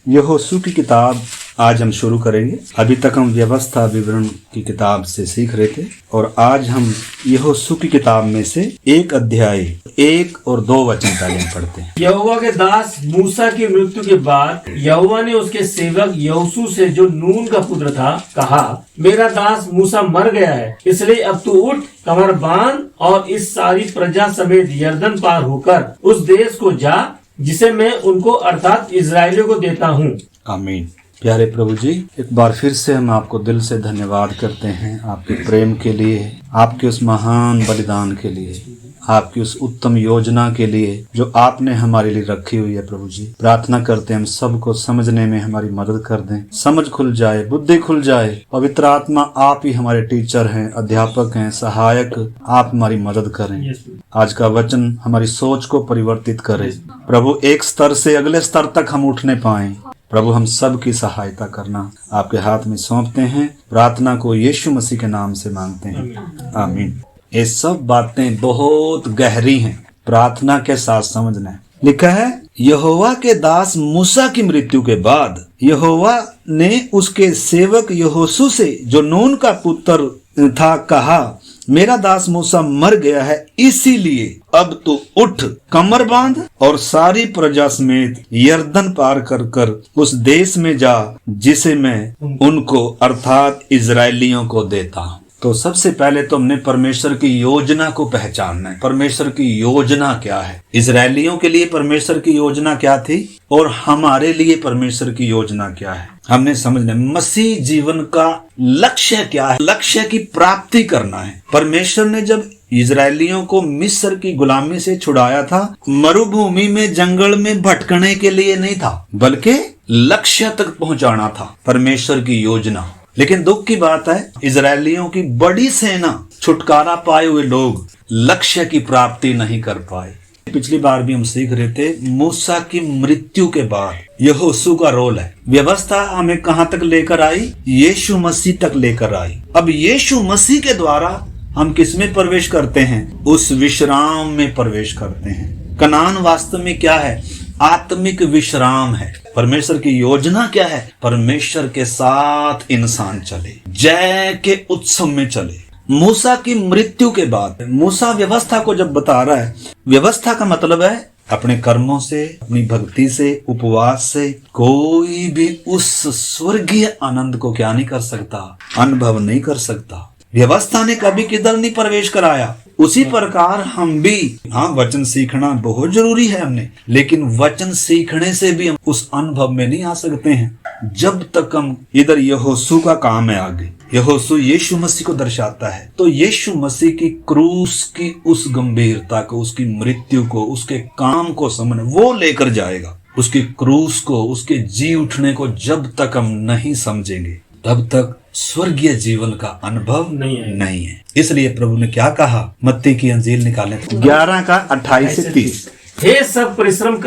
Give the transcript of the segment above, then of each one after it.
यहोशू की किताब आज हम शुरू करेंगे। अभी तक हम व्यवस्था विवरण की किताब से सीख रहे थे और आज हम यहोशू की किताब में से एक अध्याय 1 और 2 वचन पहले हम पढ़ते हैं। यहोवा के दास मूसा की मृत्यु के बाद यहोवा ने उसके सेवक यहोशू से, जो नून का पुत्र था, कहा, मेरा दास मूसा मर गया है, इसलिए अब तू उठ, कमर बांध और इस सारी प्रजा समेत यरदन पार होकर उस देश को जा जिसे मैं उनको अर्थात इजराइलियों को देता हूँ। आमीन। प्यारे प्रभु जी, एक बार फिर से हम आपको दिल से धन्यवाद करते हैं आपके प्रेम के लिए, आपके उस महान बलिदान के लिए, आपकी उस उत्तम योजना के लिए जो आपने हमारे लिए रखी हुई है। प्रभु जी, प्रार्थना करते हैं हम सबको समझने में हमारी मदद कर दें, समझ खुल जाए, बुद्धि खुल जाए। पवित्र आत्मा आप ही हमारे टीचर हैं, अध्यापक हैं, सहायक, आप हमारी मदद करें। आज का वचन हमारी सोच को परिवर्तित करे प्रभु, एक स्तर से अगले स्तर तक हम उठने पाएं। प्रभु, हम सब की सहायता करना आपके हाथ में सौंपते हैं। प्रार्थना को यीशु मसीह के नाम से मांगते हैं, आमीन। ये सब बातें बहुत गहरी हैं, प्रार्थना के साथ समझना है। लिखा है, यहोवा के दास मूसा की मृत्यु के बाद यहोवा ने उसके सेवक यहोशू से, जो नून का पुत्र था, कहा, मेरा दास मूसा मर गया है, इसीलिए अब तू उठ, कमर बांध और सारी प्रजा समेत यरदन पार कर कर उस देश में जा जिसे मैं उनको अर्थात इजरायलियों को देता हूँ। तो सबसे पहले तो हमने परमेश्वर की योजना को पहचानना है। परमेश्वर की योजना क्या है? इजरायलियों के लिए परमेश्वर की योजना क्या थी और हमारे लिए परमेश्वर की योजना क्या है, हमने समझना है। मसीह जीवन का लक्ष्य क्या है? लक्ष्य की प्राप्ति करना है। परमेश्वर ने जब इजरायलियों को मिस्र की गुलामी से छुड़ाया था, मरुभूमि में, जंगल में भटकने के लिए नहीं था, बल्कि लक्ष्य तक पहुंचाना था। परमेश्वर की योजना। लेकिन दुख की बात है, इजरायलियों की बड़ी सेना, छुटकारा पाए हुए लोग लक्ष्य की प्राप्ति नहीं कर पाए। पिछली बार भी हम सीख रहे थे, मूसा की मृत्यु के बाद यहोशू का रोल है। व्यवस्था हमें कहां तक लेकर आई? यीशु मसीह तक लेकर आई। अब यीशु मसीह के द्वारा हम किसमें प्रवेश करते हैं? उस विश्राम में प्रवेश करते हैं। कनान वास्तव में क्या है? आत्मिक विश्राम है। परमेश्वर की योजना क्या है? परमेश्वर के साथ इंसान चले, जय के उत्सव में चले। मूसा की मृत्यु के बाद मूसा व्यवस्था को जब बता रहा है, व्यवस्था का मतलब है अपने कर्मों से, अपनी भक्ति से, उपवास से कोई भी उस स्वर्गीय आनंद को क्या नहीं कर सकता, अनुभव नहीं कर सकता। व्यवस्था ने कभी किधर नहीं प्रवेश कराया। उसी प्रकार हम भी, हाँ, वचन सीखना बहुत जरूरी है हमने, लेकिन वचन सीखने से भी हम उस अनुभव में नहीं आ सकते हैं जब तक हम इधर यहोशू का काम है। आगे यहोशू यीशु मसीह को दर्शाता है, तो यीशु मसीह की क्रूस की उस गंभीरता को, उसकी मृत्यु को, उसके काम को समझ वो लेकर जाएगा। उसकी क्रूस को, उसके जी उठने को जब तक हम नहीं समझेंगे तब तक स्वर्गीय जीवन का अनुभव नहीं है। इसलिए प्रभु ने क्या कहा? मत्ती की अंजील निकालें 11 का 28 से 30। हे सब परिश्रम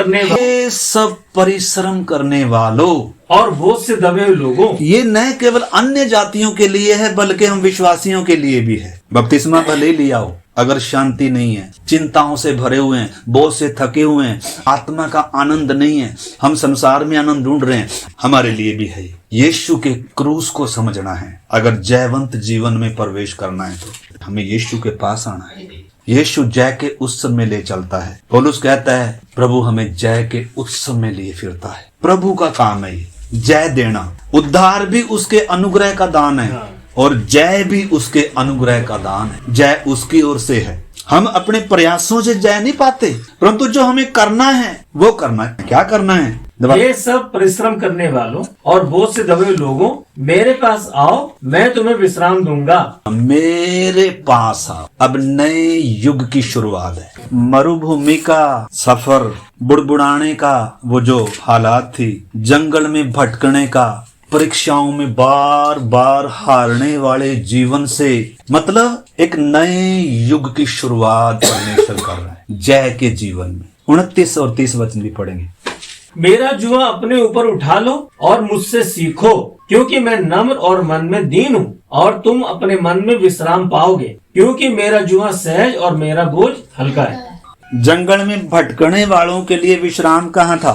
करने वालों और बोझ से दबे हुए लोगों। ये न केवल अन्य जातियों के लिए है बल्कि हम विश्वासियों के लिए भी है। बपतिस्मा भले लिया हो, अगर शांति नहीं है, चिंताओं से भरे हुए हैं, बोझ से थके हुए हैं, आत्मा का आनंद नहीं है, हम संसार में आनंद ढूंढ रहे हैं, हमारे लिए भी है। यीशु के क्रूस को समझना है। अगर जयवंत जीवन में प्रवेश करना है तो हमें यीशु के पास आना है। यीशु जय के उत्सव में ले चलता है। पौलुस कहता है, प्रभु हमें जय के उत्सव में लिए फिरता है। प्रभु का काम है ये, जय देना। उद्धार भी उसके अनुग्रह का दान है और जय भी उसके अनुग्रह का दान है। जय उसकी ओर से है। हम अपने प्रयासों से जय नहीं पाते, परंतु जो हमें करना है वो करना है। क्या करना है? ये सब परिश्रम करने वालों और बोझ से दबे हुए लोगों, मेरे पास आओ, मैं तुम्हें विश्राम दूंगा। मेरे पास आओ। अब नए युग की शुरुआत है। मरुभूमि का सफर, बुड़बुड़ाने का वो जो हालात थी, जंगल में भटकने का, परीक्षाओं में बार बार हारने वाले जीवन से, मतलब एक नए युग की शुरुआत परमेश्वर कर रहा है जय के जीवन में। 29 और 30 वचन भी पढ़ेंगे। मेरा जुआ अपने ऊपर उठा लो और मुझसे सीखो, क्योंकि मैं नम्र और मन में दीन हूँ, और तुम अपने मन में विश्राम पाओगे, क्योंकि मेरा जुआ सहज और मेरा बोझ हल्का है। जंगल में भटकने वालों के लिए विश्राम कहाँ था?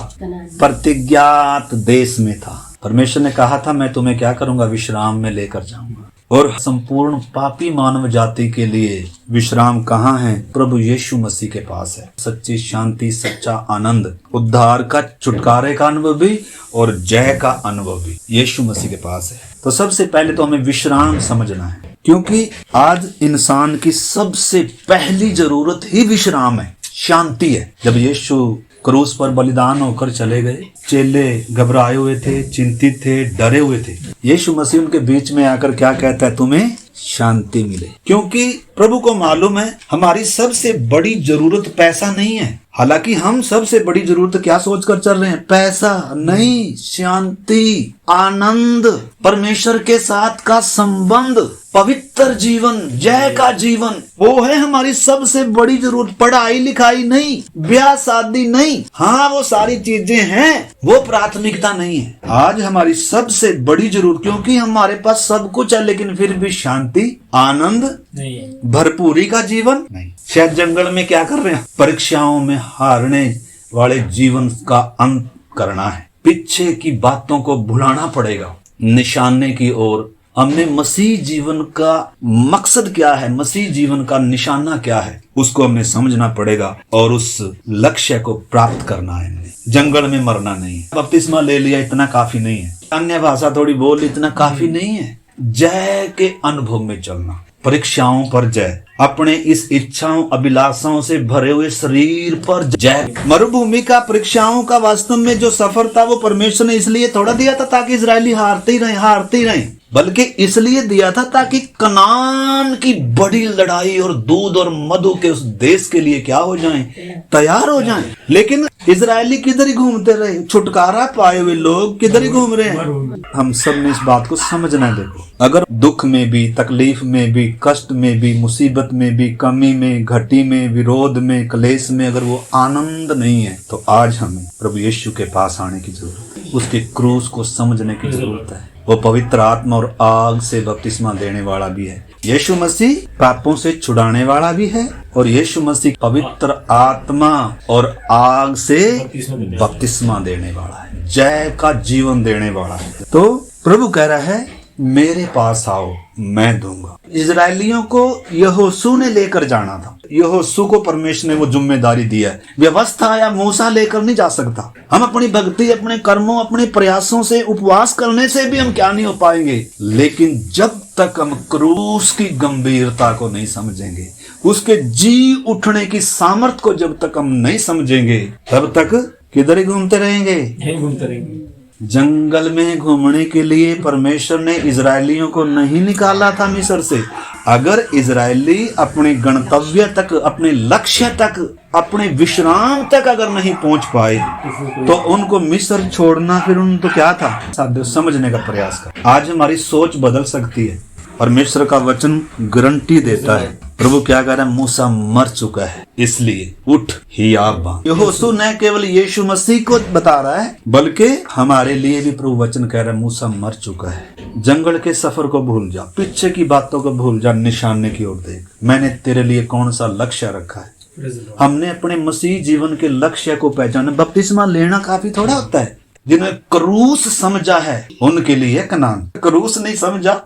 प्रतिज्ञात देश में था। परमेश्वर ने कहा था मैं तुम्हें क्या करूंगा? विश्राम में लेकर जाऊंगा। और संपूर्ण पापी मानव जाति के लिए विश्राम कहाँ है? प्रभु यीशु मसीह के पास है। सच्ची शांति, सच्चा आनंद, उद्धार का, छुटकारे का अनुभव भी और जय का अनुभव भी यीशु मसीह के पास है। तो सबसे पहले तो हमें विश्राम समझना है, क्योंकि आज इंसान की सबसे पहली जरूरत ही विश्राम है, शांति है। जब यीशु क्रूस पर बलिदान होकर चले गए, चेले घबराए हुए थे, चिंतित थे, डरे हुए थे। यीशु मसीह उनके बीच में आकर क्या कहता है? तुम्हें शांति मिले। क्योंकि प्रभु को मालूम है हमारी सबसे बड़ी जरूरत पैसा नहीं है। हालांकि हम सबसे बड़ी जरूरत क्या सोचकर चल रहे हैं? पैसा नहीं, शांति, आनंद, परमेश्वर के साथ का संबंध, पवित्र जीवन, जय का जीवन, वो है हमारी सबसे बड़ी जरूरत। पढ़ाई लिखाई नहीं, ब्याह शादी नहीं, हाँ वो सारी चीजें हैं, वो प्राथमिकता नहीं है। आज हमारी सबसे बड़ी जरूरत, क्योंकि हमारे पास सब कुछ है लेकिन फिर भी शांति, आनंद नहीं है, भरपूरी का जीवन नहीं। शायद जंगल में क्या कर रहे हैं? परीक्षाओं में हारने वाले जीवन का अंत करना है। पीछे की बातों को भुलाना पड़ेगा, निशाने की ओर। हमने मसीह जीवन का मकसद क्या है, मसीह जीवन का निशाना क्या है, उसको हमने समझना पड़ेगा और उस लक्ष्य को प्राप्त करना है। जंगल में मरना नहीं है। बपतिस्मा ले लिया इतना काफी नहीं है, अन्य भाषा थोड़ी बोल इतना काफी नहीं है। जय के अनुभव में चलना, परीक्षाओं पर जय, अपने इस इच्छाओं अभिलाषाओं से भरे हुए शरीर पर जय। मरुभूमि का, परीक्षाओं का वास्तव में जो सफर था वो परमेश्वर ने इसलिए थोड़ा दिया था ताकि इजरायली हारते ही रहे, बल्कि इसलिए दिया था ताकि कनान की बड़ी लड़ाई और दूध और मधु के उस देश के लिए क्या हो जाएं? तैयार हो जाएं। लेकिन इजरायली किधर ही घूमते रहे, छुटकारा पाए हुए लोग किधर ही घूम रहे हैं। हम सब ने इस बात को समझना है। देखो, अगर दुख में भी, तकलीफ में भी, कष्ट में भी, मुसीबत में भी, कमी में, घटी में, विरोध में, क्लेश में अगर वो आनंद नहीं है तो आज हमें प्रभु यीशु के पास आने की जरूरत है। उसके क्रूस को समझने की जरूरत है। वो पवित्र आत्मा और आग से बपतिस्मा देने वाला भी है। यीशु मसीह पापों से छुड़ाने वाला भी है और यीशु मसीह पवित्र आत्मा और आग से बपतिस्मा देने वाला है, जय का जीवन देने वाला है। तो प्रभु कह रहा है मेरे पास आओ, मैं दूंगा। इजरायलियों को यहोशू ने लेकर जाना था। यहोशू को परमेश्वर ने वो जिम्मेदारी दिया है। व्यवस्था या मूसा लेकर नहीं जा सकता। हम अपनी भक्ति, अपने कर्मों, अपने प्रयासों से, उपवास करने से भी हम क्या नहीं हो पाएंगे। लेकिन जब तक हम क्रूस की गंभीरता को नहीं समझेंगे, उसके जी उठने की सामर्थ को जब तक हम नहीं समझेंगे, तब तक किधर ही घूमते रहेंगे। जंगल में घूमने के लिए परमेश्वर ने इजरायलियों को नहीं निकाला था मिस्र से। अगर इजरायली अपने गंतव्य तक, अपने लक्ष्य तक, अपने विश्राम तक अगर नहीं पहुंच पाए तो उनको मिस्र छोड़ना फिर उन तो क्या था? समझने का प्रयास कर। आज हमारी सोच बदल सकती है। परमेश्वर का वचन गारंटी देता है। प्रभु क्या कह रहा है? मूसा मर चुका है, इसलिए उठ हियाव बांध। यहोशू न केवल यीशु मसीह को बता रहा है बल्कि हमारे लिए भी प्रभु वचन कह रहा है मूसा मर चुका है। जंगल के सफर को भूल जा, पीछे की बातों को भूल जा, निशाने की ओर देख। मैंने तेरे लिए कौन सा लक्ष्य रखा है। हमने अपने मसीह जीवन के लक्ष्य को पहचाना। बपतिस्मा लेना काफी थोड़ा होता है। जिन्हें क्रूस समझा है उनके लिए कनान। क्रूस नहीं समझा,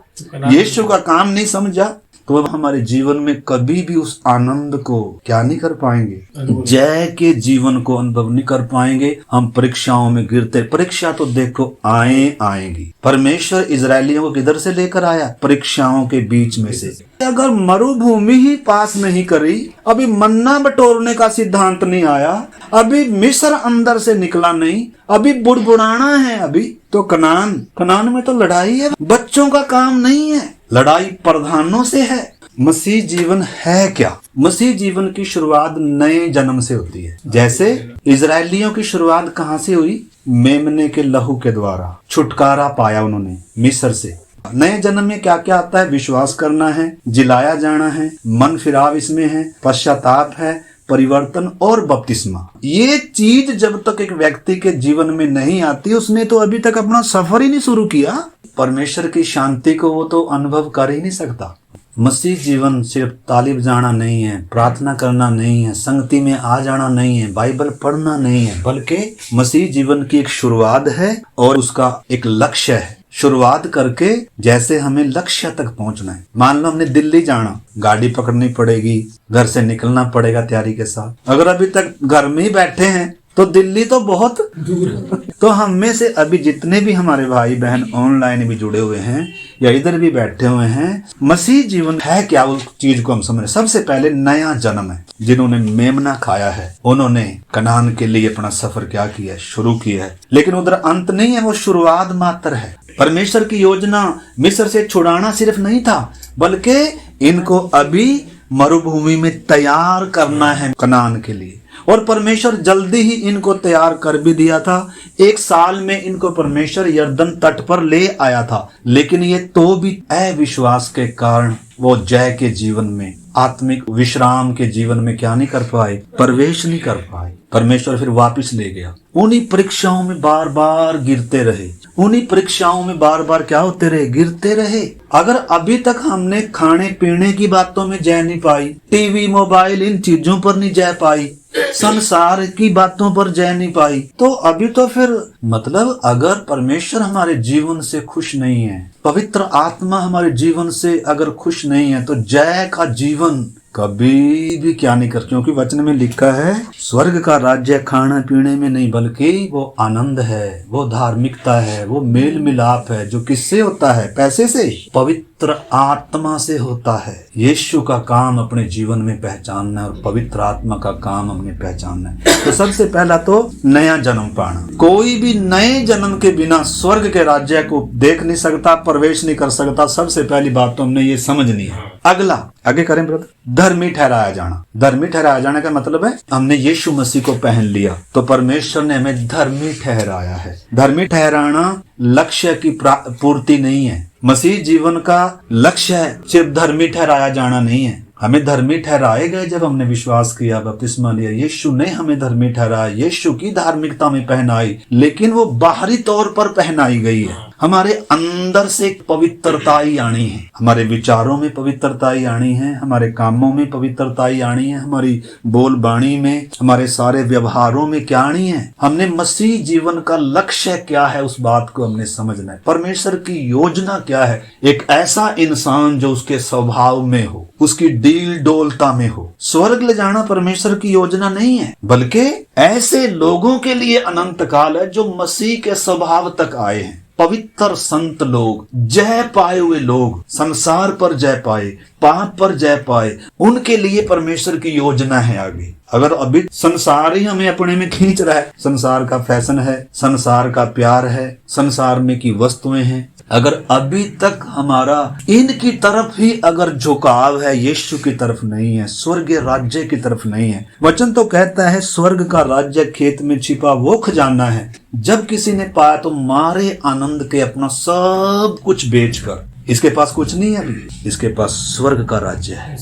यीशु का काम नहीं समझा, तो अब हमारे जीवन में कभी भी उस आनंद को क्या नहीं कर पाएंगे, जय के जीवन को अनुभव नहीं कर पाएंगे। हम परीक्षाओं में गिरते। परीक्षा तो देखो आएंगी। परमेश्वर इजरायलियों को किधर से लेकर आया? परीक्षाओं के बीच में से। अगर मरुभूमि ही पास नहीं करी, अभी मन्ना बटोरने का सिद्धांत नहीं आया, अभी मिस्र अंदर से निकला नहीं, अभी बुड़बुड़ाना है, अभी तो कनान में तो लड़ाई है। बच्चों का काम नहीं है, लड़ाई प्रधानों से है। मसीह जीवन है क्या? मसीह जीवन की शुरुआत नए जन्म से होती है। जैसे इजरायलियों की शुरुआत कहाँ से हुई? मेमने के लहू के द्वारा छुटकारा पाया उन्होंने मिस्र से। नए जन्म में क्या क्या आता है? विश्वास करना है, जिलाया जाना है, मन फिराव इसमें है, पश्चाताप है, परिवर्तन और बपतिस्मा। ये चीज जब तक एक व्यक्ति के जीवन में नहीं आती, उसने तो अभी तक अपना सफर ही नहीं शुरू किया। परमेश्वर की शांति को वो तो अनुभव कर ही नहीं सकता। मसीह जीवन सिर्फ ताली बजाना नहीं है, प्रार्थना करना नहीं है, संगति में आ जाना नहीं है, बाइबल पढ़ना नहीं है, बल्कि मसीह जीवन की एक शुरुआत है और उसका एक लक्ष्य है। शुरुआत करके जैसे हमें लक्ष्य तक पहुंचना है। मान लो हमने दिल्ली जाना, गाड़ी पकड़नी पड़ेगी, घर से निकलना पड़ेगा तैयारी के साथ। अगर अभी तक घर में ही बैठे हैं तो दिल्ली तो बहुत दूर है। तो हम में से अभी जितने भी हमारे भाई बहन ऑनलाइन भी जुड़े हुए हैं या इधर भी बैठे हुए हैं, मसीह जीवन है क्या, उस चीज को हम समझ। सबसे पहले नया जन्म है। जिन्होंने मेमना खाया है उन्होंने कनान के लिए अपना सफर क्या किया है, शुरू किया है। लेकिन उधर अंत नहीं है, वो शुरुआत मात्र है। परमेश्वर की योजना मिस्र से छुड़ाना सिर्फ नहीं था, बल्कि इनको अभी मरुभूमि में तैयार करना है कनान के लिए। और परमेश्वर जल्दी ही इनको तैयार कर भी दिया था। 1 साल में इनको परमेश्वर यरदन तट पर ले आया था। लेकिन ये तो भी अविश्वास के कारण वो जय के जीवन में, आत्मिक विश्राम के जीवन में क्या नहीं कर पाए, प्रवेश नहीं कर पाए। परमेश्वर फिर वापस ले गया। उन्हीं परीक्षाओं में बार बार गिरते रहे, उन्हीं परीक्षाओं में बार बार क्या होते रहे, गिरते रहे। अगर अभी तक हमने खाने पीने की बातों में जय नहीं पाई, टीवी मोबाइल इन चीजों पर नहीं जय पाई, संसार की बातों पर जय नहीं पाई, तो अभी तो फिर मतलब अगर परमेश्वर हमारे जीवन से खुश नहीं है, पवित्र आत्मा हमारे जीवन से अगर खुश नहीं है, तो जय का जीवन कभी भी क्या नहीं कर। क्योंकि वचन में लिखा है स्वर्ग का राज्य खाना पीने में नहीं, बल्कि वो आनंद है, वो धार्मिकता है, वो मेल मिलाप है। जो किससे होता है? पैसे से? पवित्र आत्मा से होता है। यीशु का काम अपने जीवन में पहचानना और पवित्र आत्मा का काम हमने पहचानना है। तो सबसे पहला तो नया जन्म पाना। कोई भी नए जन्म के बिना स्वर्ग के राज्य को देख नहीं सकता, प्रवेश नहीं कर सकता। सबसे पहली बात तो हमने ये समझनी है। अगला आगे करें ब्रदर, धर्मी ठहराया जाना। धर्मी ठहराया जाने का मतलब है हमने यीशु मसीह को पहन लिया तो परमेश्वर ने हमें धर्मी ठहराया है। धर्मी ठहराना लक्ष्य की पूर्ति नहीं है। मसीह जीवन का लक्ष्य है सिर्फ धर्मी ठहराया जाना नहीं है। हमें धर्मी ठहराए गए जब हमने विश्वास किया, बपतिस्मा लिया। यीशु ने हमें धर्मी ठहराया, यीशु की धार्मिकता में पहनाई, लेकिन वो बाहरी तौर पर पहनाई गई है। हमारे अंदर से एक पवित्रता ही आनी है, हमारे विचारों में पवित्रता ही आनी है, हमारे कामों में पवित्रता ही आनी है, हमारी बोल बाणी में, हमारे सारे व्यवहारों में क्या आनी है। हमने मसीह जीवन का लक्ष्य क्या है उस बात को हमने समझना है। परमेश्वर की योजना क्या है? एक ऐसा इंसान जो उसके स्वभाव में हो, उसकी डील डोलता में हो। स्वर्ग ले जाना परमेश्वर की योजना नहीं है, बल्कि ऐसे लोगों के लिए अनंत काल है जो मसीह के स्वभाव तक आए हैं। पवित्र संत लोग, जय पाए हुए लोग, संसार पर जय पाए, पाप पर जय पाए, उनके लिए परमेश्वर की योजना है आगे। अगर अभी संसार ही हमें अपने में खींच रहा है, संसार का फैशन है, संसार का प्यार है, संसार में की वस्तुएं हैं, अगर अभी तक हमारा इनकी तरफ ही अगर झुकाव है, यीशु की तरफ नहीं है, स्वर्गीय राज्य की तरफ नहीं है। वचन तो कहता है स्वर्ग का राज्य खेत में छिपा वो खजाना है, जब किसी ने पाया तो मारे आनंद के अपना सब कुछ बेचकर। इसके पास कुछ नहीं है अभी, इसके पास स्वर्ग का राज्य है।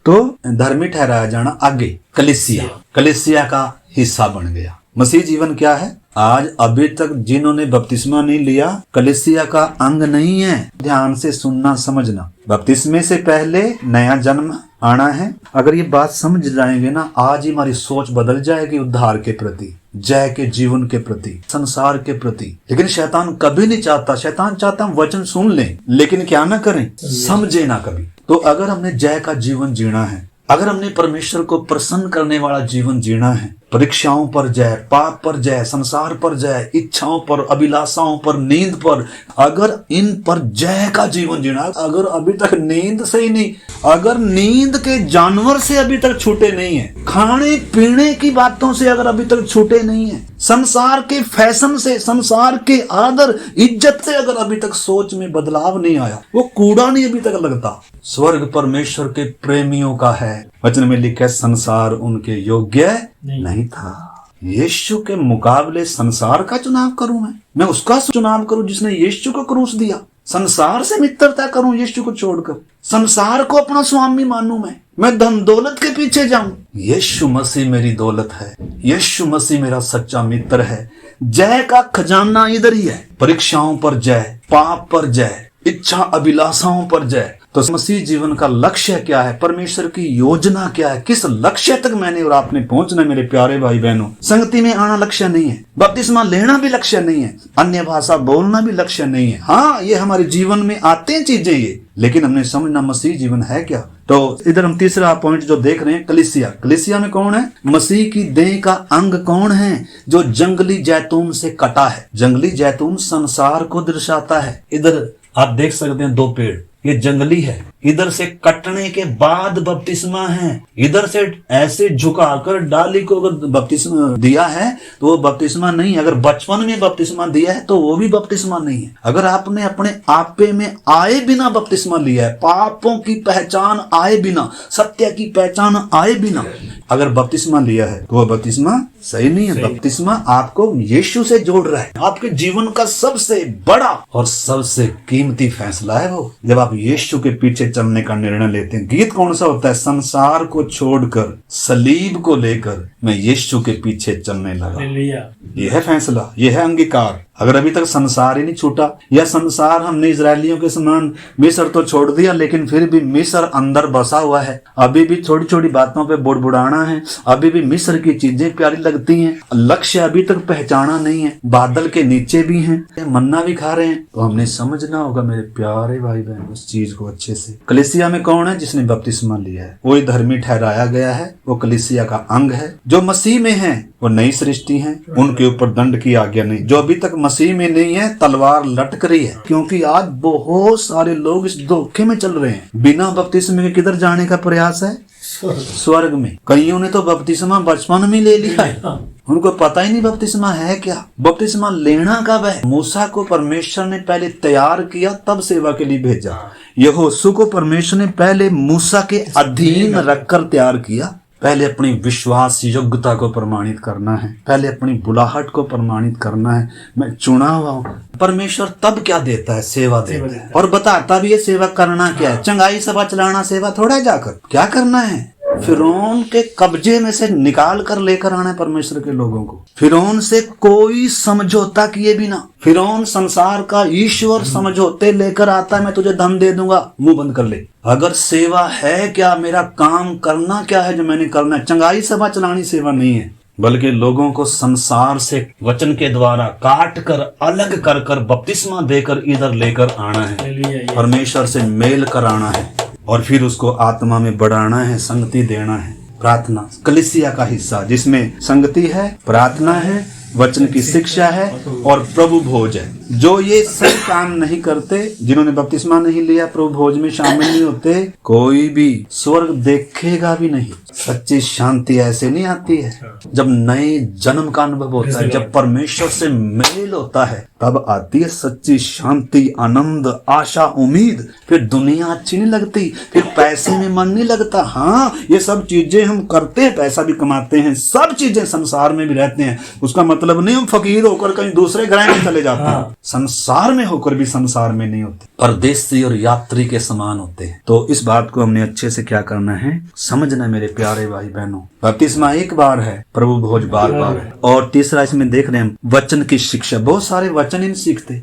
तो धर्मी ठहराया जाना। आगे कलीसिया, कलीसिया का हिस्सा बन गया। मसीह जीवन क्या है? आज अभी तक जिन्होंने बपतिस्मा नहीं लिया, कलीसिया का अंग नहीं है। ध्यान से सुनना, समझना। बपतिस्मे से पहले नया जन्म आना है। अगर ये बात समझ जाएंगे ना, आज ही हमारी सोच बदल जाएगी उद्धार के प्रति, जय के जीवन के प्रति, संसार के प्रति। लेकिन शैतान कभी नहीं चाहता। शैतान चाहता हम वचन सुन लें, लेकिन क्या ना करें, समझे ना कभी। तो अगर हमने जय का जीवन जीना है, अगर हमने परमेश्वर को प्रसन्न करने वाला जीवन जीना है, परीक्षाओं पर जय, पाप पर जय, संसार पर जय, इच्छाओं पर, अभिलाषाओं पर, नींद पर, अगर इन पर जय का जीवन जीना, अगर अभी तक नींद से ही नहीं, अगर नींद के जानवर से अभी तक छूटे नहीं है, खाने पीने की बातों से अगर अभी तक छूटे नहीं है, संसार के फैशन से, संसार के आदर इज्जत से अगर अभी तक सोच में बदलाव नहीं आया, वो कूड़ा नहीं अभी तक लगता। स्वर्ग परमेश्वर के प्रेमियों का है। वचन में लिखा है संसार उनके योग्य नहीं था। यीशु के मुकाबले संसार का चुनाव करूं मैं उसका चुनाव करूं जिसने यीशु को क्रूस दिया। संसार से मित्रता करूं यीशु को छोड़कर, संसार को अपना स्वामी मानूं मैं धन दौलत के पीछे जाऊं। यीशु मसीह मेरी दौलत है, यीशु मसीह मेरा सच्चा मित्र है। जय का खजाना इधर ही है। परीक्षाओं पर जय, पाप पर जय, इच्छा अभिलाषाओं पर जय, तो मसीह जीवन का लक्ष्य क्या है, परमेश्वर की योजना क्या है, किस लक्ष्य तक मैंने और आपने पहुंचना। मेरे प्यारे भाई बहनों, संगति में आना लक्ष्य नहीं है, बपतिस्मा लेना भी लक्ष्य नहीं है, अन्य भाषा बोलना भी लक्ष्य नहीं है। हाँ, ये हमारे जीवन में आते हैं चीजें ये, लेकिन हमने समझना मसीह जीवन है क्या। तो इधर हम तीसरा पॉइंट जो देख रहे हैं, कलीसिया। कलीसिया में कौन है? मसीह की देह का अंग कौन है? जो जंगली जैतून से कटा है। जंगली जैतून संसार को दर्शाता है। इधर आप देख सकते हैं 2 पेड़, ये जंगली है, इधर से कटने के बाद बपतिस्मा है। इधर से ऐसे झुकाकर डाली को अगर बपतिस्मा दिया है तो वो बपतिस्मा नहीं है। अगर बचपन में बपतिस्मा दिया है तो वो भी बपतिस्मा नहीं है। अगर आपने अपने आपे में आए बिना बपतिस्मा लिया है, पापों की पहचान आए बिना, सत्य की पहचान आए बिना अगर बपतिस्मा लिया है तो वो बपतिस्मा सही नहीं है। बपतिस्मा आपको यीशु से जोड़ रहा है। आपके जीवन का सबसे बड़ा और सबसे कीमती फैसला है वो, जब आप यीशु के पीछे चलने का निर्णय लेते हैं। गीत कौन सा होता है? संसार को छोड़कर, सलीब को लेकर मैं यीशु के पीछे चलने लगा। ये है फैसला, ये है अंगीकार। अगर अभी तक संसार ही नहीं छूटा, या संसार हमने इजरायलियों के समान मिस्र तो छोड़ दिया लेकिन फिर भी मिस्र अंदर बसा हुआ है, अभी भी छोटी छोटी बातों पे बुड़बुड़ाना है, अभी भी मिस्र की चीजें प्यारी लगती हैं, लक्ष्य अभी तक पहचाना नहीं है, बादल के नीचे भी हैं, मन्ना भी खा रहे हैं, तो हमने समझना होगा मेरे प्यारे भाई बहन उस चीज को अच्छे से। कलीसिया में कौन है? जिसने बपतिस्मा लिया है, वही धर्मी ठहराया गया है, वो कलीसिया का अंग है। जो मसीह में है वो नई सृष्टि है, उनके ऊपर दंड की आज्ञा नहीं। जो अभी तक मसीह में नहीं है तलवार लटक रही है, क्योंकि आज बहुत सारे लोग इस धोखे में चल रहे हैं। बिना बपतिस्मे के किधर जाने का प्रयास है? स्वर्ग में। कईयों ने तो बपतिस्मा बचपन में ले लिया है, उनको पता ही नहीं बपतिस्मा है क्या। बपतिस्मा लेना कब है? मूसा को परमेश्वर ने पहले तैयार किया तब सेवा के लिए भेजा। यहोशू को परमेश्वर ने पहले मूसा के अधीन रखकर तैयार किया। पहले अपनी विश्वास योग्यता को प्रमाणित करना है, पहले अपनी बुलाहट को प्रमाणित करना है, मैं चुना हुआ हूँ। परमेश्वर तब क्या देता है? सेवा देता है, और बताता भी है सेवा करना क्या है। चंगाई सभा चलाना सेवा थोड़ा है, जाकर क्या करना है? फिरौन के कब्जे में से निकाल कर लेकर आना है परमेश्वर के लोगों को। फिरौन से कोई समझौता किए बिना, फिरौन संसार का ईश्वर समझौते लेकर आता है, मैं तुझे धन दे दूंगा, मुंह बंद कर ले। अगर सेवा है क्या, मेरा काम करना क्या है जो मैंने करना है। चंगाई सभा चलानी सेवा नहीं है, बल्कि लोगों को संसार से वचन के द्वारा काट कर अलग कर कर बपतिस्मा देकर इधर लेकर आना है, परमेश्वर से मेल कराना है, और फिर उसको आत्मा में बढ़ाना है, संगति देना है। प्रार्थना कलीसिया का हिस्सा, जिसमें संगति है, प्रार्थना है, वचन की शिक्षा है और प्रभु भोज है। जो ये सब काम नहीं करते, जिन्होंने बपतिस्मा नहीं लिया, प्रभु भोज में शामिल नहीं होते, कोई भी स्वर्ग देखेगा भी नहीं। सच्ची शांति ऐसे नहीं आती है जब नए जन्म का अनुभव होता है, जब परमेश्वर से मेल होता है, तब आती है सच्ची शांति, आनंद, आशा, उम्मीद। फिर दुनिया अच्छी नहीं लगती, फिर पैसे में मन नहीं लगता। हाँ, ये सब चीजें हम करते हैं, पैसा भी कमाते हैं, सब चीजें संसार में भी रहते हैं, उसका मतलब नहीं हम फकीर होकर कहीं दूसरे ग्रह में चले जाते हैं। संसार में होकर भी संसार में नहीं होते, परदेसी और यात्री के समान होते हैं। तो इस बात को हमने अच्छे से क्या करना है, समझना मेरे प्यारे भाई बहनों। बपतिस्मा एक बार है, प्रभु भोज बार बार है। और तीसरा इसमें देख रहे हैं वचन की शिक्षा। बहुत सारे वचन इन सीखते।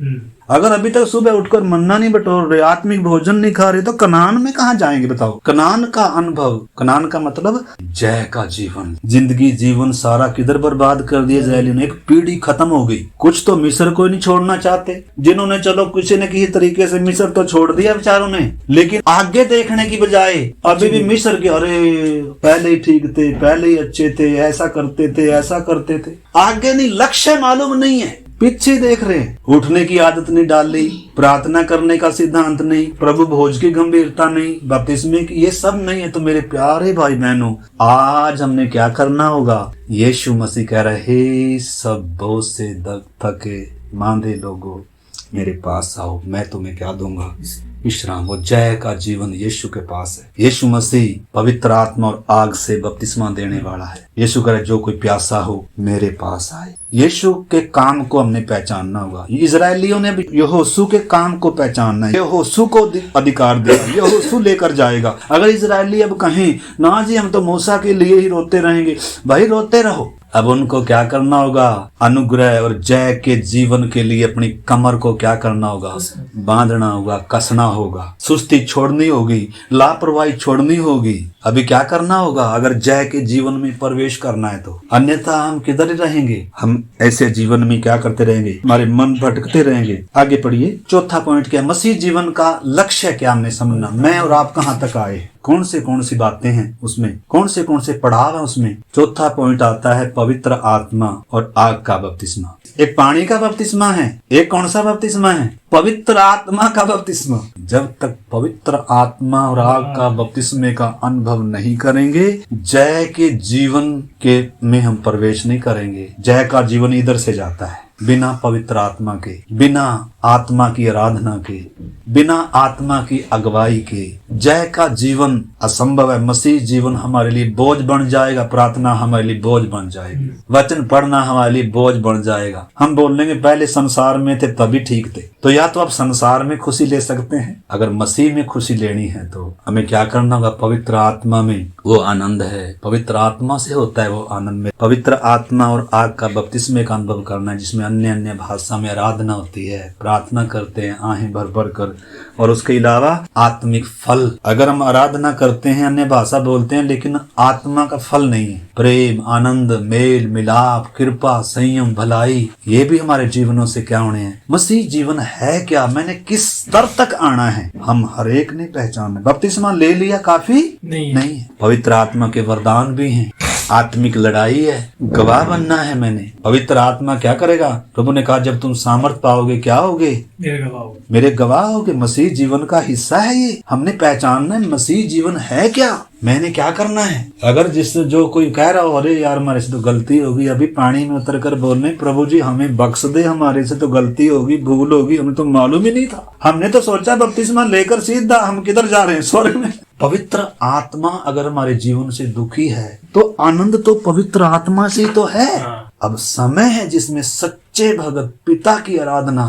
अगर अभी तक सुबह उठकर मन्ना नहीं बटोर रहे, आत्मिक भोजन नहीं खा रहे, तो कनान में कहाँ जाएंगे बताओ। कनान का अनुभव, कनान का मतलब जय का जीवन, जिंदगी जीवन सारा किधर बर्बाद कर दिया इस्राएलियों ने। एक पीढ़ी खत्म हो गई। कुछ तो मिस्र को नहीं छोड़ना चाहते, जिन्होंने चलो किसी न किसी तरीके से मिस्र तो छोड़ दिया बेचारों ने, लेकिन आगे देखने की बजाय अभी भी मिस्र के, अरे पहले ही ठीक थे, पहले ही अच्छे थे, ऐसा करते थे, ऐसा करते थे, आगे नहीं, लक्ष्य मालूम नहीं है, पीछे देख रहे हैं। उठने की आदत नहीं डाली, प्रार्थना करने का सिद्धांत नहीं, प्रभु भोज की गंभीरता नहीं, बपतिस्मे की, ये सब नहीं है। तो मेरे प्यारे भाई बहनों, आज हमने क्या करना होगा? यीशु मसीह कह रहे, सब बोझ से थके मांदे लोगों मेरे पास आओ, मैं तुम्हें क्या दूंगा? विश्राम। वो जय का जीवन यीशु के पास है। यीशु मसीह पवित्र आत्मा और आग से बपतिस्मा देने वाला है। यीशु करे जो कोई प्यासा हो मेरे पास आए। यीशु के काम को हमने पहचानना होगा। इजरायलियों ने भी यहोशू के काम को पहचानना है। यहोशू को अधिकार दिया, यहोशू लेकर जाएगा। अगर इजरायली अब कहें ना जी हम तो मूसा के लिए ही रोते रहेंगे, भाई रोते रहो, अब उनको क्या करना होगा? अनुग्रह और जय के जीवन के लिए अपनी कमर को क्या करना होगा? बांधना होगा, कसना होगा, सुस्ती छोड़नी होगी, लापरवाही छोड़नी होगी। अभी क्या करना होगा अगर जय के जीवन में प्रवेश करना है तो? अन्यथा हम किधर रहेंगे? हम ऐसे जीवन में क्या करते रहेंगे? हमारे मन भटकते रहेंगे। आगे पढ़िए। चौथा पॉइंट क्या? मसीह जीवन का लक्ष्य क्या हमने समझना। मैं और आप कहाँ तक आए, कौन सी बातें हैं उसमें, कौन से पड़ाव है उसमें। चौथा पॉइंट आता है पवित्र आत्मा और आग का बपतिस्मा। एक पानी का बपतिस्मा है, एक कौन सा बपतिस्मा है? पवित्र आत्मा का बपतिस्मा। जब तक पवित्र आत्मा और आग का बपतिस्मे का अनुभव नहीं करेंगे, जय के जीवन के में हम प्रवेश नहीं करेंगे। जय का जीवन इधर से जाता है, बिना पवित्र आत्मा के, बिना आत्मा की आराधना के, बिना आत्मा की अगुवाई के जय का जीवन असंभव है। मसीह जीवन हमारे लिए बोझ बन जाएगा, प्रार्थना हमारे लिए बोझ बन जाएगी, वचन पढ़ना हमारे लिए बोझ बन जाएगा। हम बोलेंगे पहले संसार में थे तभी ठीक थे। तो या तो आप संसार में खुशी ले सकते हैं, अगर मसीह में खुशी लेनी है तो हमें क्या करना होगा? पवित्र आत्मा में वो आनंद है, पवित्र आत्मा से होता है वो आनंद में। पवित्र आत्मा और आग का बपतिस्मे का अनुभव करना है, जिसमें अन्य अन्य भाषा में आराधना होती है, प्रार्थना करते हैं आहें भर भर कर। और उसके अलावा आत्मिक फल, अगर हम आराधना करते हैं, अन्य भाषा बोलते हैं, लेकिन आत्मा का फल नहीं है, प्रेम, आनंद, मेल मिलाप, कृपा, संयम, भलाई, ये भी हमारे जीवनों से क्या होने हैं? मसीह जीवन है क्या? मैंने किस स्तर तक आना है? हम हर एक ने पहचाना। बपतिस्मा ले लिया काफी नहीं है। पवित्र आत्मा के वरदान भी हैं, आत्मिक लड़ाई है, गवाह बनना है मैंने। पवित्र आत्मा क्या करेगा? प्रभु ने कहा जब तुम सामर्थ पाओगे क्या होगे? मेरे गवाह होगे। मसीह जीवन का हिस्सा है ये। हमने पहचानना है मसीह जीवन है क्या, मैंने क्या करना है। अगर जिससे जो कोई कह रहा हो अरे यार हमारे से तो गलती होगी, अभी पानी में उतर कर बोलने प्रभु जी हमें बख्श दे, हमारे से तो गलती होगी, भूल होगी, हमें तो मालूम ही नहीं था, हमने तो सोचा बपतिस्मा लेकर सीधा हम किधर जा रहे हैं, स्वर्ग में। पवित्र आत्मा अगर हमारे जीवन से दुखी है तो आनंद तो पवित्र आत्मा से तो है। अब समय है जिसमें सच्चे भगत पिता की आराधना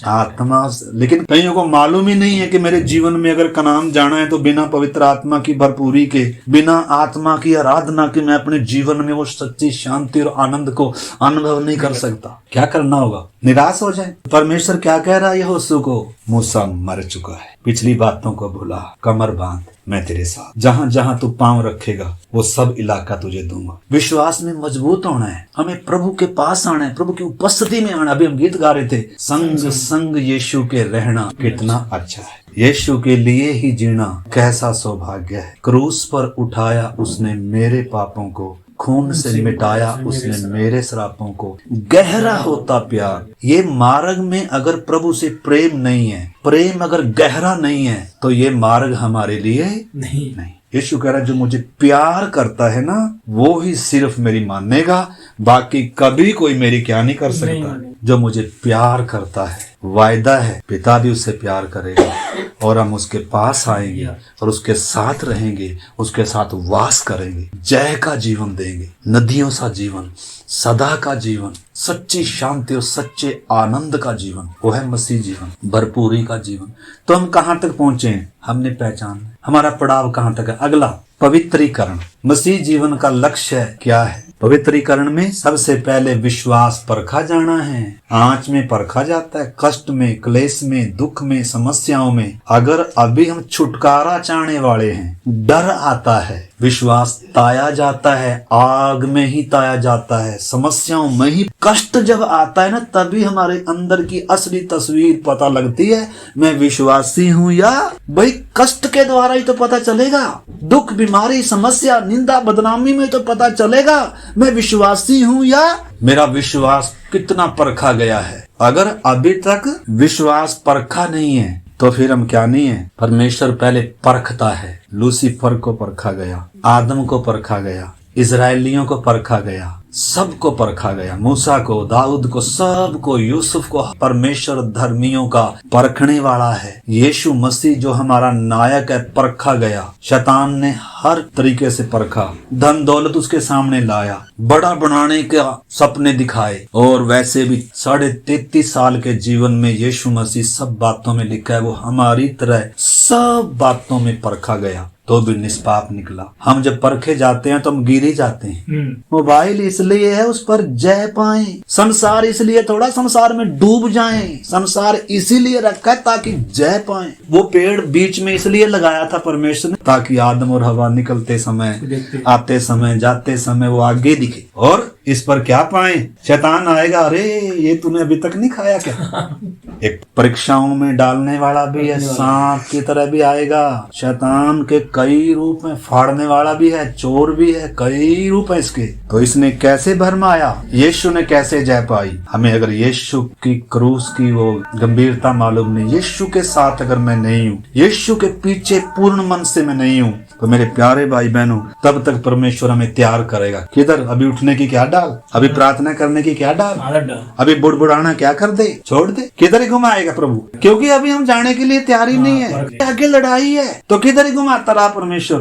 आत्मा से, लेकिन कईयों को मालूम ही नहीं है कि मेरे जीवन में अगर कनान जाना है तो बिना पवित्र आत्मा की भरपूरी के, बिना आत्मा की आराधना के मैं अपने जीवन में वो सच्ची शांति और आनंद को अनुभव नहीं कर सकता। क्या करना होगा? निराश हो जाए। परमेश्वर क्या कह रहा है यहोशू को? मूसा मर चुका है, पिछली बातों को भुला, कमर बांध, मैं तेरे साथ, जहां जहां तू पांव रखेगा वो सब इलाका तुझे दूंगा। विश्वास में मजबूत होना है, हमें प्रभु के पास आना है, प्रभु की उपस्थिति में आना। अभी हम गीत गा रहे थे, संग संग यीशु के रहना कितना अच्छा है, यीशु के लिए ही जीना कैसा सौभाग्य है। क्रूस पर उठाया उसने मेरे पापों को, खून से मिटाया उसने मेरे श्रापों को। गहरा होता प्यार, ये मार्ग में अगर प्रभु से प्रेम नहीं है, प्रेम अगर गहरा नहीं है तो ये मार्ग हमारे लिए नहीं। यीशु कह रहा है जो मुझे प्यार करता है ना वो ही सिर्फ मेरी मानेगा, बाकी कभी कोई मेरी क्या नहीं कर सकता। जो मुझे प्यार करता है, वायदा है पिता भी उससे प्यार करेगा और हम उसके पास आएंगे और उसके साथ रहेंगे, उसके साथ वास करेंगे, जय का जीवन देंगे, नदियों सा जीवन, सदा का जीवन, सच्ची शांति और सच्चे आनंद का जीवन, वो है मसीह जीवन, भरपूरी का जीवन। तो हम कहाँ तक पहुंचे हैं? हमने पहचान, हमारा पड़ाव कहाँ तक है? अगला पवित्रीकरण। मसीह जीवन का लक्ष्य क्या है? पवित्रीकरण में सबसे पहले विश्वास परखा जाना है। आंच में परखा जाता है, कष्ट में, क्लेश में, दुख में, समस्याओं में। अगर अभी हम छुटकारा चाहने वाले हैं, डर आता है, विश्वास ताया जाता है, आग में ही ताया जाता है, समस्याओं में ही। कष्ट जब आता है ना तभी हमारे अंदर की असली तस्वीर पता लगती है, मैं विश्वासी हूँ या भाई कष्ट के द्वारा ही तो पता चलेगा। दुख, बीमारी, समस्या, निंदा, बदनामी में तो पता चलेगा मैं विश्वासी हूँ या मेरा विश्वास कितना परखा गया है। अगर अभी तक विश्वास परखा नहीं है तो फिर हम क्या नहीं है। परमेश्वर पहले परखता है। लूसीफर को परखा गया, आदम को परखा गया, इजराइलियों को परखा गया, सबको परखा गया, मूसा को, दाऊद को, सबको, यूसुफ को। परमेश्वर धर्मियों का परखने वाला है। यीशु मसीह जो हमारा नायक है परखा गया। शैतान ने हर तरीके से परखा, धन दौलत उसके सामने लाया, बड़ा बनाने का सपने दिखाए, और वैसे भी 33.5 साल के जीवन में यीशु मसीह सब बातों में लिखा है वो हमारी तरह सब बातों में परखा गया। तो भी निष्पाप निकला। हम जब परखे जाते हैं तो हम गिर ही जाते हैं। मोबाइल इसलिए है उस पर जय पाए, संसार इसलिए थोड़ा संसार में डूब जाएं, संसार इसीलिए रखा है ताकि जय पाए। वो पेड़ बीच में इसलिए लगाया था परमेश्वर ने ताकि आदम और हवा निकलते समय, आते समय, जाते समय वो आगे दिखे और इस पर क्या पाए। शैतान आएगा, अरे ये तूने अभी तक नहीं खाया क्या? एक परीक्षाओं में डालने वाला भी है, सांप की तरह भी आएगा। शैतान के कई रूप में, फाड़ने वाला भी है, चोर भी है, कई रूप है इसके। तो इसने कैसे भरमाया, यीशु ने कैसे जय पाई। हमें अगर यीशु की क्रूस की वो गंभीरता मालूम नहीं, यीशु के साथ अगर मैं नहीं हूँ, यीशु के पीछे पूर्ण मन से मैं नहीं हूँ, तो मेरे प्यारे भाई बहनों, तब तक परमेश्वर हमें तैयार करेगा। किधर? अभी उठने की क्या डाल, अभी प्रार्थना करने की क्या डाल, अभी बुड़बुड़ाना क्या कर दे, छोड़ दे। किधर ही घुमाएगा प्रभु? क्योंकि अभी हम जाने के लिए तैयार ही नहीं है, आगे लड़ाई है। तो किधर ही घुमाता रहा परमेश्वर?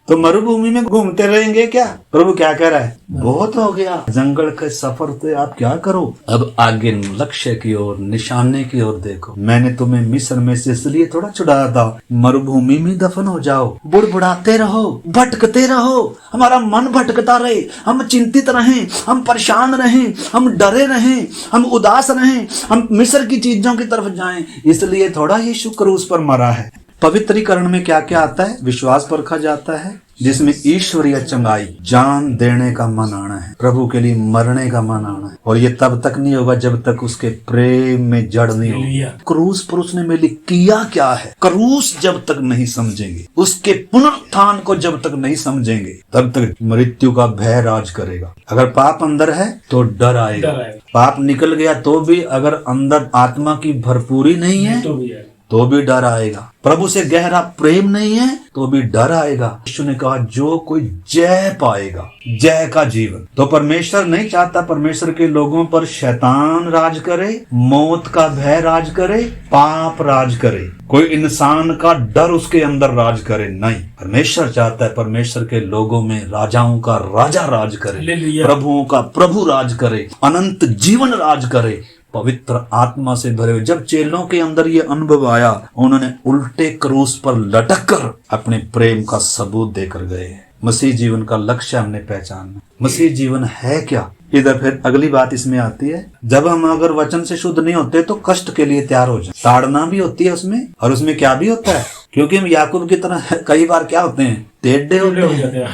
तो मरुभूमि में घूमते रहेंगे क्या? प्रभु क्या कह रहा है? बहुत हो गया जंगल के सफर से, आप क्या करो, अब आगे लक्ष्य की ओर, निशाने की ओर देखो। मैंने तुम्हें मिस्र में से इसलिए थोड़ा छुड़ाया था, मरुभूमि में दफन हो जाओ, बुड़बुड़ाते रहो, भटकते रहो, हमारा मन भटकता रहे, हम चिंतित रहें, हम परेशान रहें, हम डरे रहें, हम उदास रहें, हम मिस्र की चीजों की तरफ जाएं। इसलिए थोड़ा यीशु क्रूस पर मरा है। पवित्रीकरण में क्या क्या आता है? विश्वास परखा जाता है, जिसमें ईश्वरीय चंगाई, जान देने का मन आना है, प्रभु के लिए मरने का मन आना है। और ये तब तक नहीं होगा जब तक उसके प्रेम में जड़ नहीं होगी। क्रूस पर उसने मेरे लिए किया क्या है, क्रूस जब तक नहीं समझेंगे, उसके पुनरुत्थान को जब तक नहीं समझेंगे, तब तक मृत्यु का भय राज करेगा। अगर पाप अंदर है तो डर आएगा, पाप निकल गया तो भी अगर अंदर आत्मा की भरपूरी नहीं है तो भी डर आएगा। प्रभु से गहरा प्रेम नहीं है तो भी डर आएगा। यीशु ने कहा जो कोई जय पाएगा, जय का जीवन। तो परमेश्वर नहीं चाहता परमेश्वर के लोगों पर शैतान राज करे, मौत का भय राज करे, पाप राज करे, कोई इंसान का डर उसके अंदर राज करे। नहीं, परमेश्वर चाहता है परमेश्वर के लोगों में राजाओं का राजा राज करे, प्रभुओं का प्रभु राज करे, अनंत जीवन राज करे, पवित्र आत्मा से भरे हुए। जब चेलों के अंदर ये अनुभव आया, उन्होंने उल्टे क्रूस पर लटक कर अपने प्रेम का सबूत देकर गए। मसीह जीवन का लक्ष्य हमने पहचाना। मसीह जीवन है क्या? इधर फिर अगली बात इसमें आती है, जब हम अगर वचन से शुद्ध नहीं होते तो कष्ट के लिए तैयार हो जाए। ताड़ना भी होती है उसमें, और उसमें क्या भी होता है, क्योंकि हम याकूब की तरह कई बार क्या होते हैं, टेढ़े होते हैं।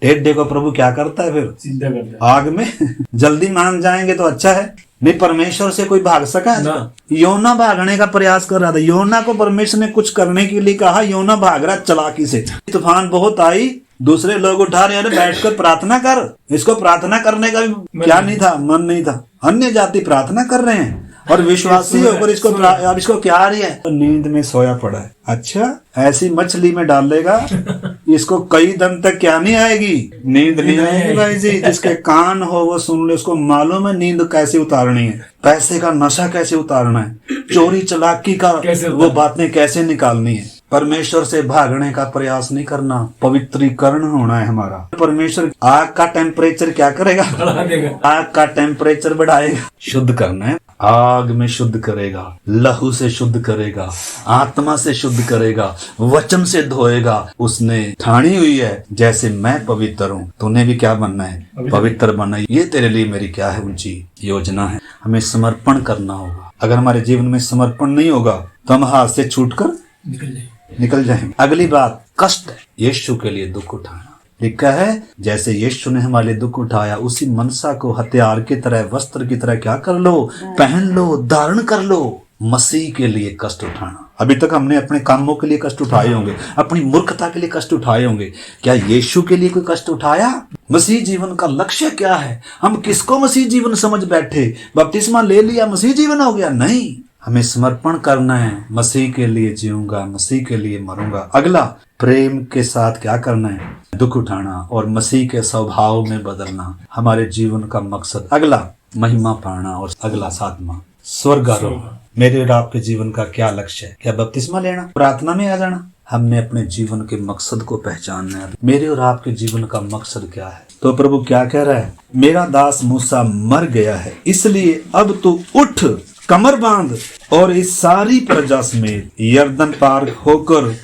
टेढ़े को प्रभु क्या करता है? फिर सीधा करता है आग में। जल्दी मान जाएंगे तो अच्छा है। नहीं, परमेश्वर से कोई भाग सका है? योना भागने का प्रयास कर रहा था। योना को परमेश्वर ने कुछ करने के लिए कहा, योना भाग रहा चालाकी से। तूफान बहुत आई, दूसरे लोग उठा रहे, अरे बैठकर प्रार्थना कर। इसको प्रार्थना करने का भी क्या नहीं था, मन नहीं था। अन्य जाति प्रार्थना कर रहे हैं और विश्वासी होकर इसको क्या आ रही है, तो नींद में सोया पड़ा है। अच्छा, ऐसी मछली में डाल लेगा, इसको कई दिन तक क्या नहीं आएगी, नींद नहीं आएगी भाई जी। जिसके कान हो वो सुन ले, उसको मालूम है नींद कैसे उतारनी है, पैसे का नशा कैसे उतारना है, चोरी चलाकी का वो बातें कैसे निकालनी है। परमेश्वर से भागने का प्रयास नहीं करना, पवित्रीकरण होना है हमारा। परमेश्वर आग का टेम्परेचर क्या करेगा, आग का टेम्परेचर बढ़ाएगा। शुद्ध करना है, आग में शुद्ध करेगा, लहू से शुद्ध करेगा, आत्मा से शुद्ध करेगा, वचन से धोएगा। उसने ठानी हुई है जैसे मैं पवित्र हूँ, तूने भी क्या बनना है, पवित्र बनना है। ये तेरे लिए मेरी क्या है, ऊंची योजना है। हमें समर्पण करना होगा। अगर हमारे जीवन में समर्पण नहीं होगा तो हम हाथ से छूटकर निकल जाएंगे। अगली बात कष्ट है। यीशु के लिए दुख उठाना। लिखा है जैसे यीशु ने हमारे लिए दुख उठाया, उसी मनसा को हथियार की तरह, वस्त्र की तरह क्या कर लो, पहन लो, धारण कर लो। मसीह के लिए कष्ट उठाना। अभी तक हमने अपने कामों के लिए कष्ट उठाए होंगे, अपनी मूर्खता के लिए कष्ट उठाए होंगे। क्या यीशु के लिए कोई कष्ट उठाया? मसीह जीवन का लक्ष्य क्या है? हम किसको मसीह जीवन समझ बैठे? बपतिस्मा ले लिया, मसीह जीवन हो गया? नहीं, हमें समर्पण करना है। मसीह के लिए जीऊंगा, मसीह के लिए मरूंगा। अगला, प्रेम के साथ क्या करना है, दुख उठाना और मसीह के स्वभाव में बदलना हमारे जीवन का मकसद। अगला, महिमा पाना। और अगला, सातवां, स्वर्गारोहण। मेरे और आपके जीवन का क्या लक्ष्य है? क्या बपतिस्मा लेना, प्रार्थना में आ जाना? हमने अपने जीवन के मकसद को पहचानना है। मेरे और आपके जीवन का मकसद क्या है? तो प्रभु क्या कह रहा है, मेरा दास मूसा मर गया है, इसलिए अब तू उठ, कमर बांध और इस सारी प्रजा समेत यरदन पार होकर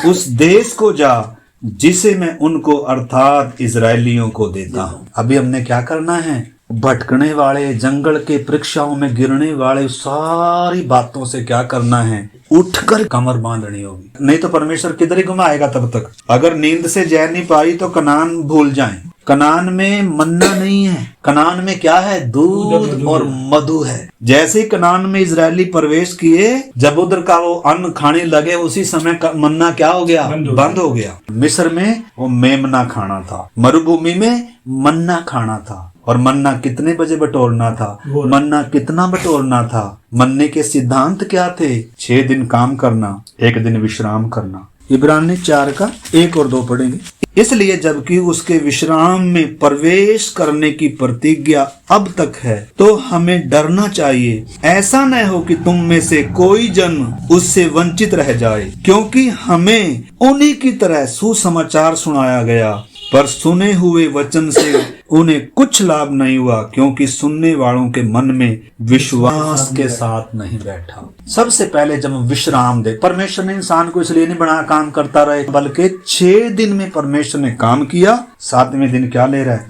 उस देश को जा जिसे मैं उनको अर्थात इजरायलियों को देता हूँ। अभी हमने क्या करना है? भटकने वाले, जंगल के परीक्षाओं में गिरने वाले सारी बातों से क्या करना है? उठकर कमर बांधनी होगी। नहीं तो परमेश्वर किधर ही घुमाएगा तब तक। अगर नींद से जैन नहीं पाई तो कनान भूल जाएं। कनान में मन्ना नहीं है, कनान में क्या है? दूध और मधु है। जैसे ही कनान में इजरायली प्रवेश किए, जब उधर का वो अन्न खाने लगे, उसी समय मन्ना क्या हो गया? बंद हो गया। मिस्र में वो मेमना खाना था, मरुभूमि में मन्ना खाना था। और मन्ना कितने बजे बटोरना था? मन्ना कितना बटोरना था? मन्ने के सिद्धांत क्या थे? 6 दिन काम करना, 1 दिन विश्राम करना। इब्रानी 4 का 1 और 2 पढ़ेंगे। इसलिए जबकि उसके विश्राम में प्रवेश करने की प्रतिज्ञा अब तक है, तो हमें डरना चाहिए, ऐसा न हो कि तुम में से कोई जन उससे वंचित रह जाए, क्योंकि हमें उन्हीं की तरह सुसमाचार सुनाया गया, पर सुने हुए वचन से उन्हें कुछ लाभ नहीं हुआ, क्योंकि सुनने वालों के मन में विश्वास के साथ नहीं बैठा। सबसे पहले जब विश्राम दे, परमेश्वर ने इंसान को इसलिए नहीं बनाया काम करता रहे, बल्कि 6 दिन में परमेश्वर ने काम किया, 7वें दिन क्या ले रहा है?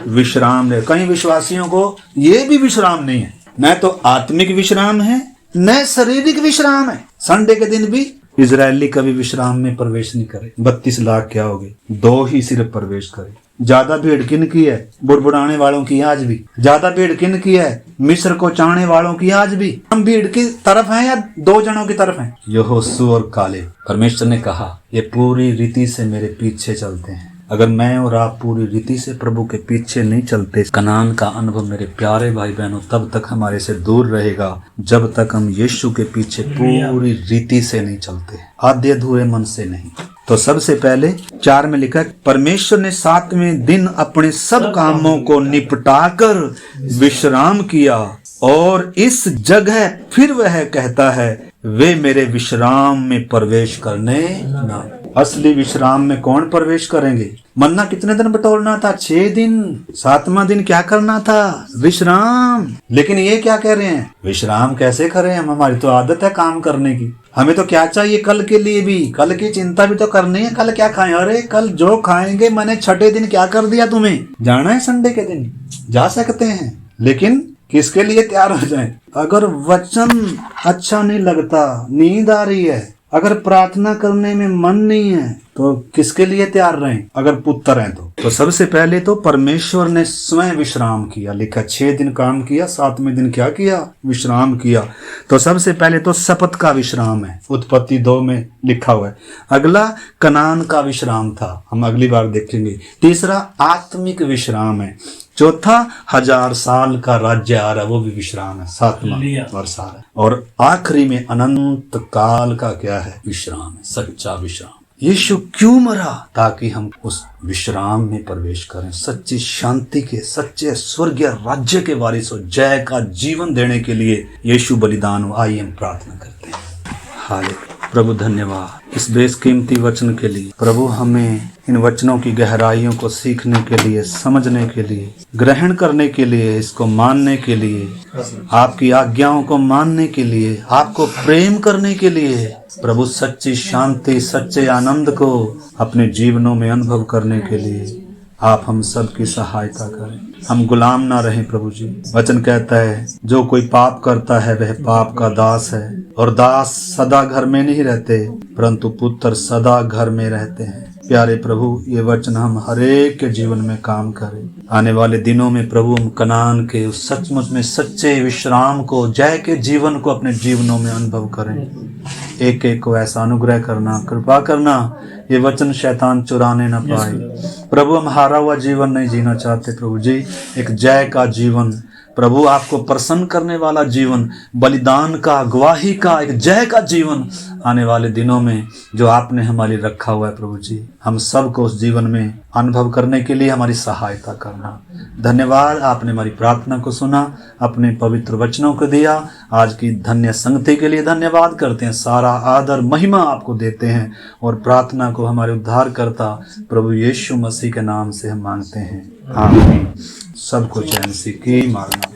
विश्राम ले। कई विश्वासियों को ये भी विश्राम नहीं है, न तो आत्मिक विश्राम है न शारीरिक विश्राम है। संडे के दिन भी इजरायली कभी विश्राम में प्रवेश नहीं करे। 32 लाख क्या हो गए? 2 ही सिर्फ प्रवेश करे। ज्यादा भीड़ किन की है? बुड़बुड़ाने वालों की आज भी। ज्यादा भीड़ किन की है? मिस्र को चाहने वालों की आज भी। हम भीड़ की तरफ हैं या 2 जनों की तरफ हैं? यहोशू और कालेब। परमेश्वर ने कहा ये पूरी रीति से मेरे पीछे चलते हैं। अगर मैं और आप पूरी रीति से प्रभु के पीछे नहीं चलते, कनान का अनुभव मेरे प्यारे भाई बहनों तब तक हमारे से दूर रहेगा, जब तक हम यीशु के पीछे पूरी रीति से नहीं चलते, आधे अधूरे मन से नहीं। तो सबसे पहले 4 में लिखा है, परमेश्वर ने 7वें दिन अपने सब कामों को निपटाकर विश्राम किया, और इस जगह फिर वह कहता है, वे मेरे विश्राम में प्रवेश करने ना। असली विश्राम में कौन प्रवेश करेंगे? मन्ना कितने दिन बटोरना था? 6 दिन। 7वां दिन क्या करना था? विश्राम। लेकिन ये क्या कह रहे हैं? विश्राम कैसे करें हम? हमारी तो आदत है काम करने की। हमें तो क्या चाहिए? कल के लिए भी, कल की चिंता भी तो करनी है। कल क्या खाएं? अरे कल जो खाएंगे, मैंने 6ठे दिन क्या कर दिया? तुम्हें जाना है संडे के दिन, जा सकते हैं, लेकिन किसके लिए तैयार हो जाएं? अगर वचन अच्छा नहीं लगता, नींद आ रही है, अगर प्रार्थना करने में मन नहीं है, तो किसके लिए तैयार रहें? अगर पुत्र हैं तो सबसे पहले तो परमेश्वर ने स्वयं विश्राम किया। लिखा 6 दिन काम किया, 7वें दिन क्या किया? विश्राम किया। तो सबसे पहले तो शपथ का विश्राम है, उत्पत्ति 2 में लिखा हुआ है। अगला कनान का विश्राम था, हम अगली बार देखेंगे। तीसरा आत्मिक विश्राम है। चौथा 1000 साल का राज्य आ रहा है, वो भी विश्राम है, 7वां वर्ष आ रहा है। और आखिरी में अनंत काल का क्या है? विश्राम है, सच्चा विश्राम। यीशु क्यों मरा? ताकि हम उस विश्राम में प्रवेश करें, सच्ची शांति के, सच्चे स्वर्गीय राज्य के वारिस हो, जय का जीवन देने के लिए यीशु बलिदान हो। आइए हम प्रार्थना करते हैं। हालेलुया। प्रभु धन्यवाद इस बेशकीमती वचन के लिए। प्रभु हमें इन वचनों की गहराइयों को सीखने के लिए, समझने के लिए, ग्रहण करने के लिए, इसको मानने के लिए, आपकी आज्ञाओं को मानने के लिए, आपको प्रेम करने के लिए, प्रभु सच्ची शांति, सच्चे आनंद को अपने जीवनों में अनुभव करने के लिए आप हम सब की सहायता करें। हम गुलाम ना रहें प्रभु जी। वचन कहता है जो कोई पाप करता है वह पाप का दास है, और दास सदा घर में नहीं रहते, परंतु पुत्र सदा घर में रहते हैं। प्यारे प्रभु ये वचन हम हरेक के जीवन में काम करें। आने वाले दिनों में प्रभु हम कनान के उस सचमुच में सच्चे विश्राम को, जय के जीवन को अपने जीवनों में अनुभव करें। एक एक को ऐसा अनुग्रह करना, कृपा करना, ये वचन शैतान चुराने न पाए। प्रभु हम हारा हुआ जीवन नहीं जीना चाहते प्रभु जी, एक जय का जीवन, प्रभु आपको प्रसन्न करने वाला जीवन, बलिदान का, गवाही का, एक जय का जीवन आने वाले दिनों में जो आपने हमारे लिए रखा हुआ है प्रभु जी, हम सबको उस जीवन में अनुभव करने के लिए हमारी सहायता करना। धन्यवाद, आपने हमारी प्रार्थना को सुना, अपने पवित्र वचनों को दिया। आज की धन्य संगति के लिए धन्यवाद करते हैं। सारा आदर महिमा आपको देते हैं और प्रार्थना को हमारे उद्धारकर्ता प्रभु यीशु मसीह के नाम से हम मांगते हैं। आमीन। सबको चैन सी की मारना।